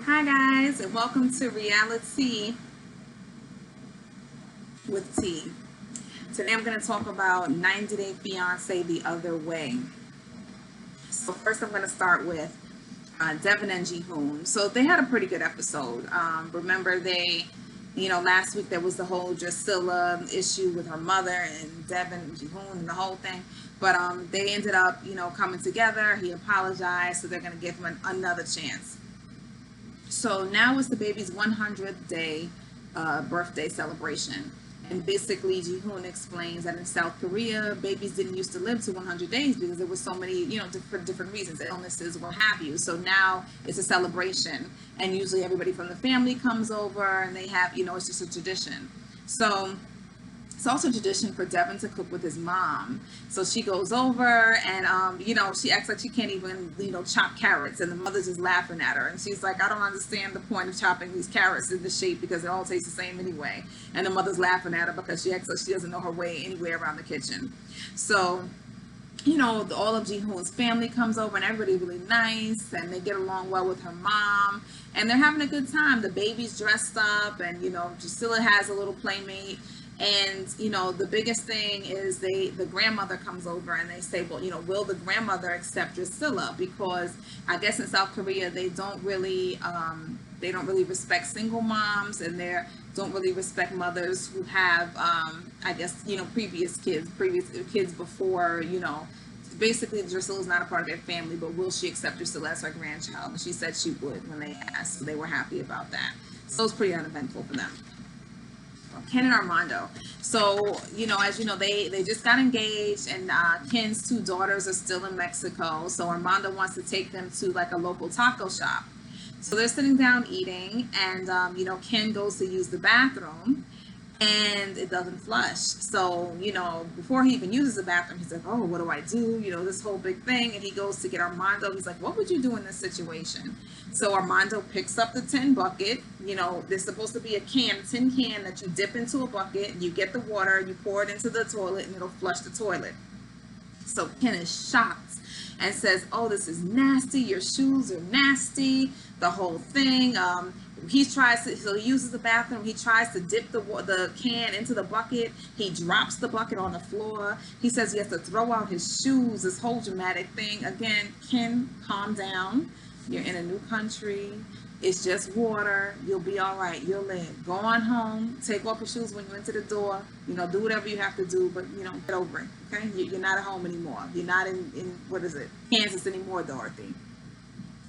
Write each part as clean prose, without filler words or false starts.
Hi guys, and welcome to Reality with T. Today I'm going to talk about 90 Day Fiance the Other Way. So first I'm going to start with Deavan and Jihoon. So they had a pretty good episode. Remember last week there was the whole Drusilla issue with her mother and Deavan and Jihoon and the whole thing. But they ended up, coming together. He apologized, so they're going to give him another chance. So now it's the baby's 100th day birthday celebration. And basically, Jihoon explains that in South Korea, babies didn't used to live to 100 days because there were so many, different reasons, illnesses, what have you. So now it's a celebration. And usually everybody from the family comes over and they have, it's just a tradition. So it's also tradition for Deavan to cook with his mom. So she goes over and, she acts like she can't even, chop carrots. And the mother's just laughing at her. And she's like, I don't understand the point of chopping these carrots in the shape because it all tastes the same anyway. And the mother's laughing at her because she acts like she doesn't know her way anywhere around the kitchen. So, all of Jihoon's family comes over and everybody's really nice and they get along well with her mom. And they're having a good time. The baby's dressed up and, Drusilla has a little playmate. And the biggest thing is the grandmother comes over and they say, well, will the grandmother accept Drusilla? Because I guess in South Korea they don't really respect single moms, and they don't really respect mothers who have previous kids before. Basically Drusilla's not a part of their family, but will she accept Drusilla as her grandchild? And she said she would when they asked, so they were happy about that. So it's pretty uneventful for them. Ken and Armando. So, as you know, they just got engaged, and Ken's two daughters are still in Mexico. So Armando wants to take them to like a local taco shop. So they're sitting down eating, and Ken goes to use the bathroom and it doesn't flush. So, before he even uses the bathroom, he's like, oh, what do I do? This whole big thing. And he goes to get Armando. He's like, what would you do in this situation? So Armando picks up the tin bucket. There's supposed to be a tin can that you dip into a bucket. You get the water, you pour it into the toilet, and it'll flush the toilet. So Ken is shocked and says, oh, this is nasty. Your shoes are nasty. The whole thing. He uses the bathroom. He tries to dip the can into the bucket. He drops the bucket on the floor. He says he has to throw out his shoes. This whole dramatic thing. Again, Ken, calm down. You're in a new country. It's just water. You'll be all right. You'll live. Go on home. Take off your shoes when you enter the door. Do whatever you have to do, but get over it. Okay? You're not at home anymore. You're not in Kansas anymore, Dorothy.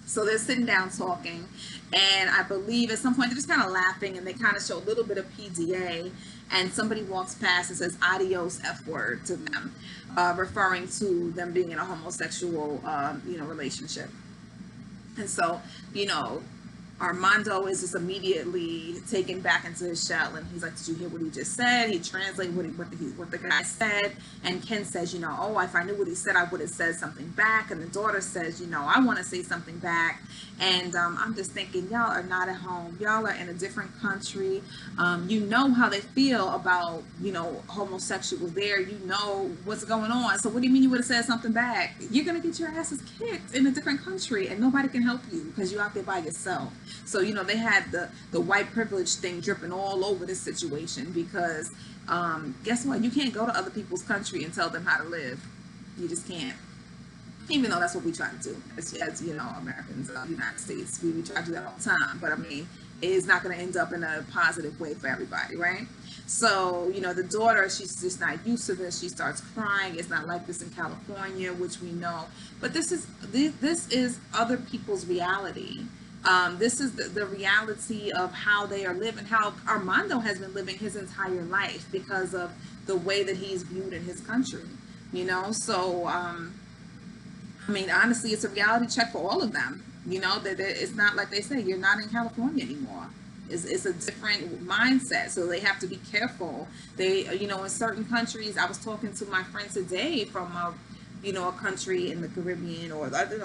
So they're sitting down talking, and I believe at some point they're just kind of laughing, and they kind of show a little bit of PDA, and somebody walks past and says adios F word to them, referring to them being in a homosexual relationship. And so Armando is just immediately taken back into his shell, and he's like, did you hear what he just said? He translates what the guy said, and Ken says, oh, if I knew what he said, I would have said something back. And the daughter says, I want to say something back. And I'm just thinking, y'all are not at home. Y'all are in a different country. You know how they feel about, homosexuals there. You know what's going on. So what do you mean you would have said something back? You're going to get your asses kicked in a different country, and nobody can help you because you're out there by yourself. So, they had the white privilege thing dripping all over this situation because guess what? You can't go to other people's country and tell them how to live. You just can't. Even though that's what we try to do as Americans, United States, we try to do that all the time. But I mean, it's not going to end up in a positive way for everybody, right? So, the daughter, she's just not used to this. She starts crying. It's not like this in California, which we know. But this is other people's reality. This is the reality of how they are living, how Armando has been living his entire life because of the way that he's viewed in his country, So, honestly, it's a reality check for all of them. That it's not like they say, you're not in California anymore. It's a different mindset, so they have to be careful. They, in certain countries, I was talking to my friend today from a country in the Caribbean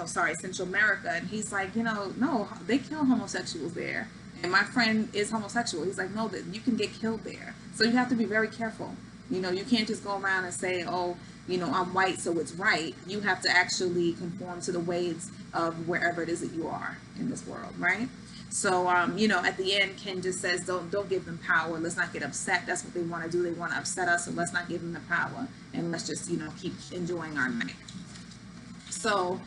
Central America, and he's like, no, they kill homosexuals there. And my friend is homosexual. He's like, no, that you can get killed there. So you have to be very careful. You can't just go around and say, oh, I'm white, so it's right. You have to actually conform to the ways of wherever it is that you are in this world, right? So, you know, at the end, Ken just says, don't give them power. Let's not get upset. That's what they want to do. They want to upset us. So let's not give them the power. And let's just, you know, keep enjoying our night. So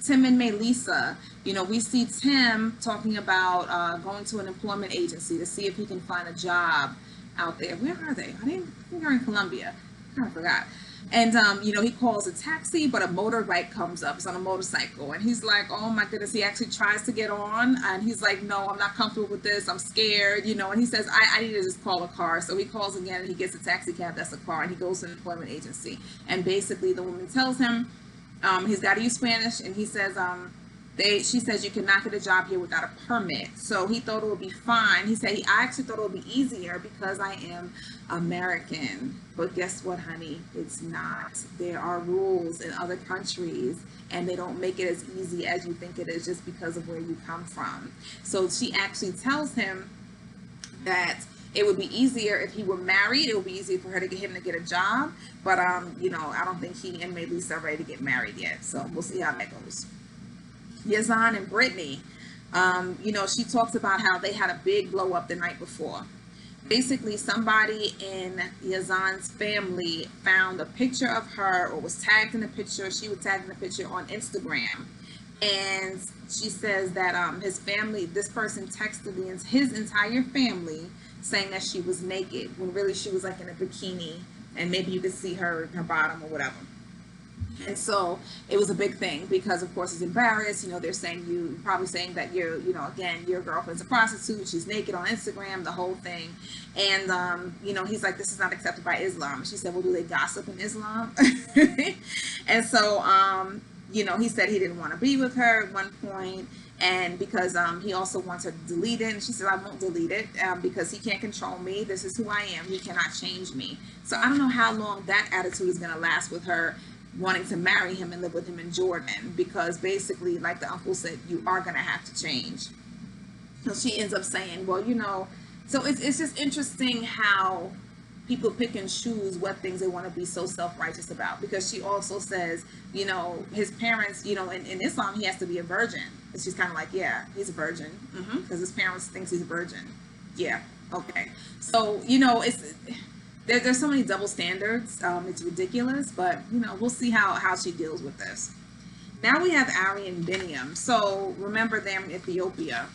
Tim and Melissa, you know, we see Tim talking about going to an employment agency to see if he can find a job out there. Where are they? I think they're in Colombia. I kind of forgot. And, you know, he calls a taxi, but a motorbike comes up. It's on a motorcycle. And he's like, oh, my goodness. He actually tries to get on. And he's like, no, I'm not comfortable with this. I'm scared, you know. And he says, I need to just call a car. So he calls again, and he gets a taxi cab. That's a car. And he goes to an employment agency. And basically, the woman tells him he's got to use Spanish. And he says, she says, you cannot get a job here without a permit. So he thought it would be fine. He said, I actually thought it would be easier because I am American. But guess what, honey? It's not. There are rules in other countries, and they don't make it as easy as you think it is just because of where you come from. So she actually tells him that it would be easier if he were married. It would be easier for her to get him to get a job. But, you know, I don't think he and Melissa are ready to get married yet. So we'll see how that goes. Yazan and Brittany, you know, she talks about how they had a big blow up the night before. Basically, somebody in Yazan's family found a picture of her, or was tagged in the picture. She was tagged in the picture on Instagram. And she says that his family, this person texted his entire family saying that she was naked, when really she was like in a bikini, and maybe you could see her bottom or whatever. And so it was a big thing because, of course, he's embarrassed. You know, they're saying probably saying that you're, you know, again, your girlfriend's a prostitute. She's naked on Instagram, the whole thing. And, you know, he's like, this is not accepted by Islam. She said, well, do they gossip in Islam? And so, you know, he said he didn't want to be with her at one point. And because he also wants her to delete it. And she said, I won't delete it because he can't control me. This is who I am. He cannot change me. So I don't know how long that attitude is going to last with her wanting to marry him and live with him in Jordan, because basically, like the uncle said, you are going to have to change. So she ends up saying, well, you know, so it's just interesting how people pick and choose what things they want to be so self-righteous about, because she also says, you know, his parents, you know, in Islam, he has to be a virgin. And she's kind of like, yeah, he's a virgin, because his parents thinks he's a virgin. Yeah, okay. So, you know, there's so many double standards. It's ridiculous, but, you know, we'll see how she deals with this. Now we have Ari and Binyam. So remember, they're in Ethiopia,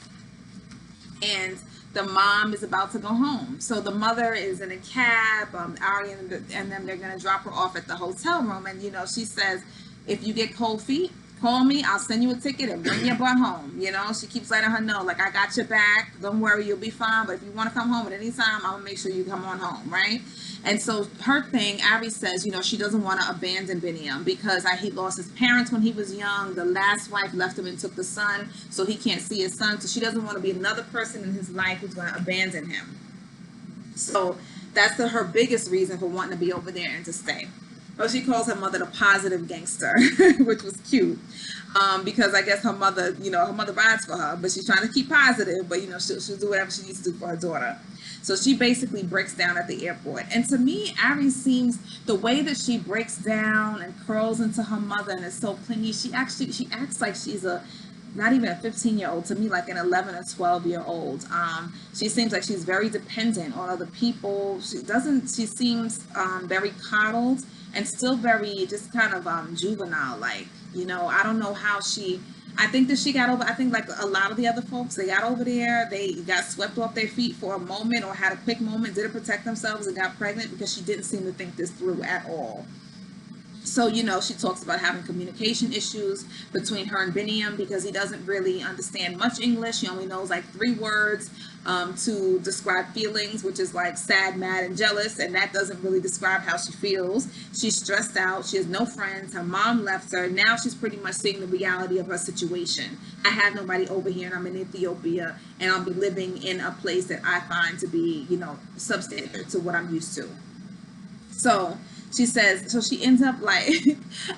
and the mom is about to go home. So the mother is in a cab. Ari and them, they're going to drop her off at the hotel room. And, you know, she says, if you get cold feet, call me. I'll send you a ticket and bring your butt home. You know, she keeps letting her know, like, I got your back. Don't worry, you'll be fine. But if you want to come home at any time, I'm going to make sure you come on home, right? And so her thing, Abby says, you know, she doesn't want to abandon Binyam because he lost his parents when he was young. The last wife left him and took the son, so he can't see his son. So she doesn't want to be another person in his life who's going to abandon him. So that's her biggest reason for wanting to be over there and to stay. Well, she calls her mother the positive gangster, which was cute. Because I guess her mother, you know, her mother rides for her, but she's trying to keep positive, but, you know, she'll do whatever she needs to do for her daughter. So she basically breaks down at the airport. And to me, Ari seems, the way that she breaks down and curls into her mother and is so clingy, she acts like she's not even a 15-year-old, to me, like an 11 or 12-year-old. She seems like she's very dependent on other people. She seems very coddled and still very just kind of juvenile-like. You know, I don't know how I think that she got over, I think like a lot of the other folks, they got over there, they got swept off their feet for a moment, or had a quick moment, didn't protect themselves and got pregnant, because she didn't seem to think this through at all. So, you know, she talks about having communication issues between her and Binyam because he doesn't really understand much English. He only knows like 3 words to describe feelings, which is like sad, mad, and jealous. And that doesn't really describe how she feels. She's stressed out. She has no friends. Her mom left her. Now she's pretty much seeing the reality of her situation. I have nobody over here, and I'm in Ethiopia, and I'll be living in a place that I find to be, you know, substandard to what I'm used to. So she says, so she ends up like,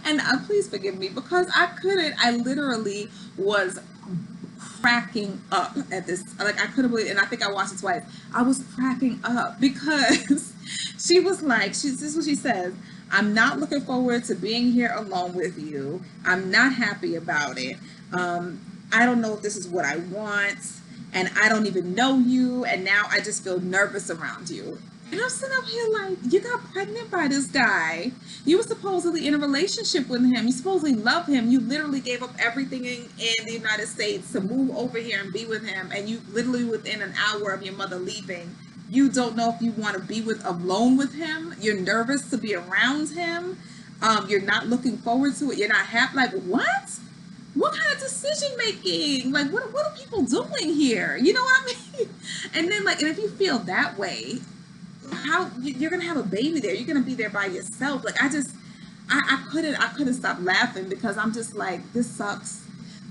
and please forgive me, because I literally was cracking up at this. Like, I couldn't believe, and I think I watched it twice. I was cracking up because she was like, this is what she says: I'm not looking forward to being here alone with you. I'm not happy about it. I don't know if this is what I want. and I don't even know you, and now I just feel nervous around you. And I'm sitting up here like, you got pregnant by this guy. You were supposedly in a relationship with him. You supposedly love him. You literally gave up everything in the United States to move over here and be with him. And you literally within an hour of your mother leaving, you don't know if you want to be alone with him. You're nervous to be around him. You're not looking forward to it. You're not happy. Like, what? What kind of decision making? Like, what are people doing here? You know what I mean? And then, like, and if you feel that way, how you're gonna have a baby there? You're gonna be there by yourself. Like, I couldn't stop laughing because I'm just like, this sucks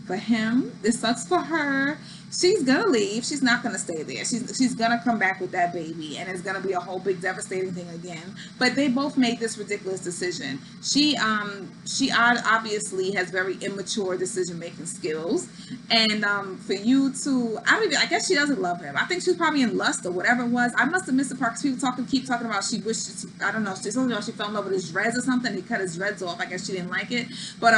for him. This sucks for her. She's gonna leave. She's not gonna stay there. She's gonna come back with that baby, and it's gonna be a whole big devastating thing again. But they both made this ridiculous decision. She obviously has very immature decision making skills, and for you to, I guess she doesn't love him. I think she was probably in lust or whatever it was. I must have missed the part because people keep talking about she wished, I don't know, she fell in love with his dreads or something. He cut his dreads off. I guess she didn't like it, but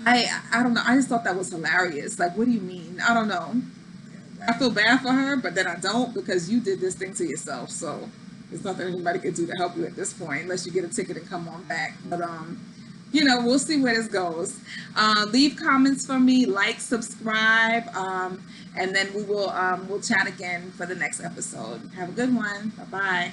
I don't know. I just thought that was hilarious. Like, what do you mean? I don't know. I feel bad for her, but then I don't, because you did this thing to yourself. So there's nothing anybody can do to help you at this point, unless you get a ticket and come on back. But you know, we'll see where this goes. Leave comments for me, like, subscribe, and then we'll chat again for the next episode. Have a good one. Bye bye.